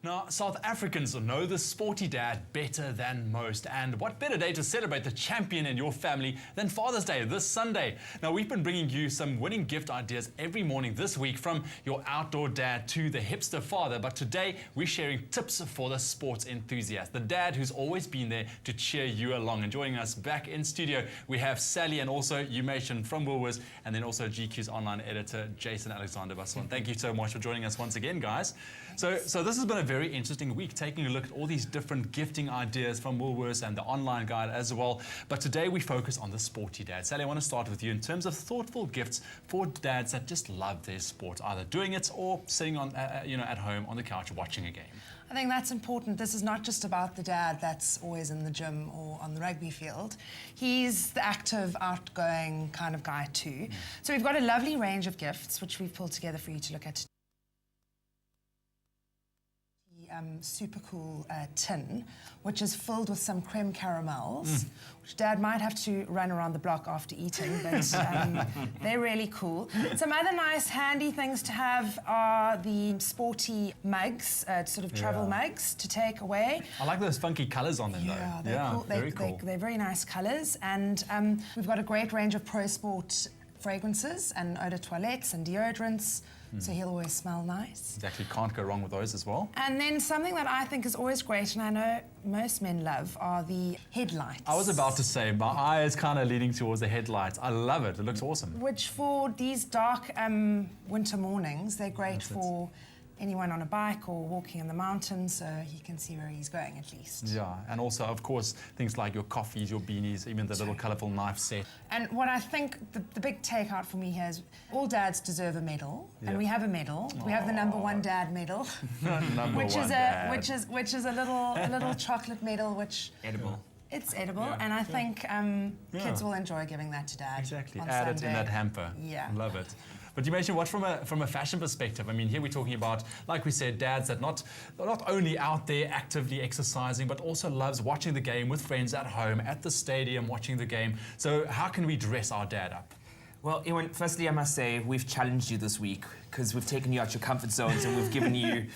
Now, South Africans know the Sporty Dad better than most, and what better day to celebrate the champion in your family than Father's Day this Sunday. Now, we've been bringing you some winning gift ideas every morning this week, from your outdoor dad to the hipster father, but today we're sharing tips for the sports enthusiast, the dad who's always been there to cheer you along. And joining us back in studio, we have Sally and also Umation from Woolworths, and then also GQ's online editor, Jason Alexander Basson. Thank you so much for joining us once again, guys. So this has been a very interesting week, taking a look at all these different gifting ideas from Woolworths and the online guide as well. But today we focus on the Sporty Dad. Sally, I want to start with you in terms of thoughtful gifts for dads that just love their sport, either doing it or sitting on, at home on the couch watching a game. I think that's important. This is not just about the dad that's always in the gym or on the rugby field. He's the active, outgoing kind of guy too. So we've got a lovely range of gifts which we've pulled together for you to look at. Super cool tin, which is filled with some creme caramels, which Dad might have to run around the block after eating, but they're really cool. Some other nice handy things to have are the sporty mugs, sort of travel mugs to take away. I like those funky colours on them though. They're cool. Very cool. They're very nice colours, and we've got a great range of pro sport fragrances and eau de toilettes and deodorants, so he'll always smell nice. Exactly, can't go wrong with those as well. And then something that I think is always great, and I know most men love, are the headlights. I was about to say, my eye is kind of leaning towards the headlights. I love it, it looks awesome. Which for these dark winter mornings, they're great for anyone on a bike or walking in the mountains, so he can see where he's going at least. Yeah, and also, of course, things like your coffees, your beanies, even the little colourful knife set. And what I think the big takeout for me here is all dads deserve a medal, and we have a medal. We have the #1 dad medal, which is a little chocolate medal, which edible. It's edible, and I think kids will enjoy giving that to Dad. Exactly, on add Sunday. it in that hamper. Yeah, love it. But you mentioned what from a fashion perspective. I mean, here we're talking about, like we said, dads that not only out there actively exercising, but also loves watching the game with friends at home, at the stadium, watching the game. So how can we dress our dad up? Well, Ewan, firstly, I must say we've challenged you this week because we've taken you out your comfort zones and we've given you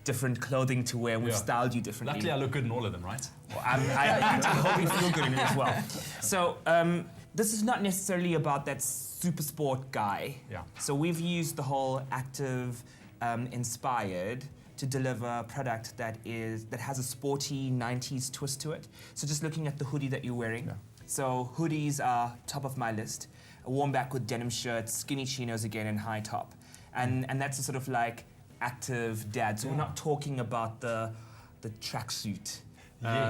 different clothing to wear and we've styled you differently. Luckily, I look good in all of them, right? Well, I hope you feel good in it as well. So this is not necessarily about that super sport guy. Yeah. So we've used the whole active inspired to deliver a product that has a sporty 90s twist to it. So just looking at the hoodie that you're wearing. Yeah. So hoodies are top of my list. A warm back with denim shirts, skinny chinos again, and high top. And that's a sort of like active dad. So we're not talking about the tracksuit.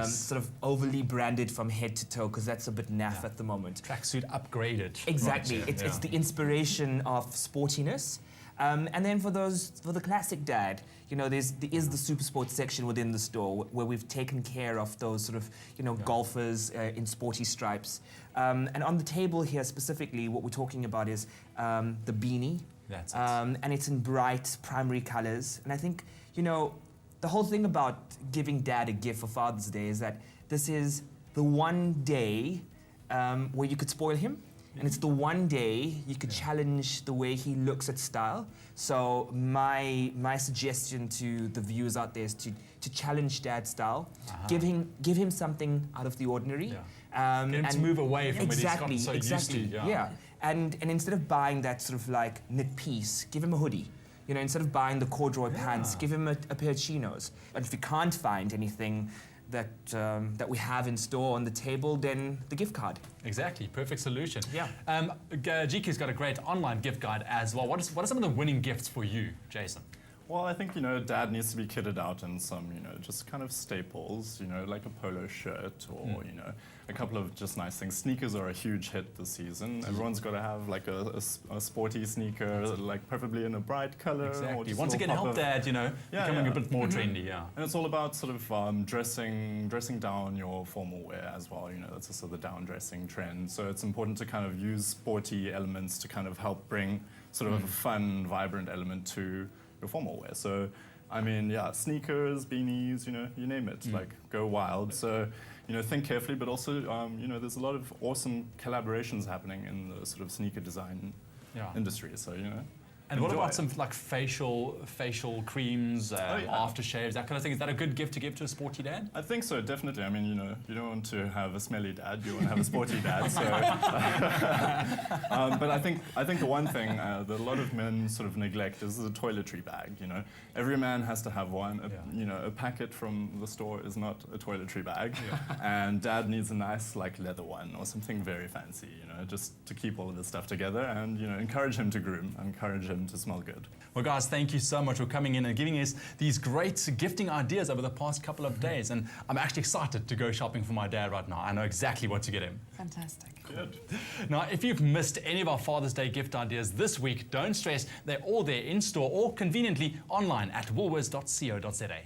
Sort of overly branded from head to toe, because that's a bit naff at the moment. Tracksuit upgraded. Exactly. Right, it's the inspiration of sportiness. And then for the classic dad, there is the super sports section within the store where we've taken care of those sort of golfers in sporty stripes. And on the table here specifically, what we're talking about is the beanie. That's it. And it's in bright primary colors. And I think the whole thing about giving dad a gift for Father's Day is that this is the one day where you could spoil him. And it's the one day you could challenge the way he looks at style. So my suggestion to the viewers out there is to challenge Dad's style. Give him something out of the ordinary. Yeah. Get him to move away from what he's gotten so used to. Yeah. And instead of buying that sort of like knit piece, give him a hoodie. Instead of buying the corduroy pants, give him a pair of chinos. And if you can't find anything that we have in store on the table, then the gift card. Exactly, perfect solution. Yeah. GQ's got a great online gift guide as well. What are some of the winning gifts for you, Jason? Well, I think, Dad needs to be kitted out in some, just kind of staples, like a polo shirt or, a couple of just nice things. Sneakers are a huge hit this season. Everyone's got to have like a sporty sneaker, like preferably in a bright color. Exactly. Once again, help Dad, becoming a bit more trendy, And it's all about sort of dressing down your formal wear as well. That's also the down dressing trend. So it's important to kind of use sporty elements to kind of help bring sort of a fun, vibrant element to your formal wear. So, I mean, sneakers, beanies, you name it, like go wild. So, think carefully, but also, there's a lot of awesome collaborations happening in the sort of sneaker design industry. So, And what enjoy. about some like facial creams, aftershaves, that kind of thing? Is that a good gift to give to a sporty dad? I think so, definitely. I mean, you don't want to have a smelly dad, you want to have a sporty dad. So, but I think the one thing that a lot of men sort of neglect is the toiletry bag. Every man has to have one. A packet from the store is not a toiletry bag, and dad needs a nice like leather one or something very fancy. Just to keep all of this stuff together, and encourage him to groom, encourage him to smell good. Well, guys, thank you so much for coming in and giving us these great gifting ideas over the past couple of days. And I'm actually excited to go shopping for my dad right now. I know exactly what to get him. Fantastic. Good. Now, if you've missed any of our Father's Day gift ideas this week, don't stress. They're all there in store or conveniently online at woolworths.co.za.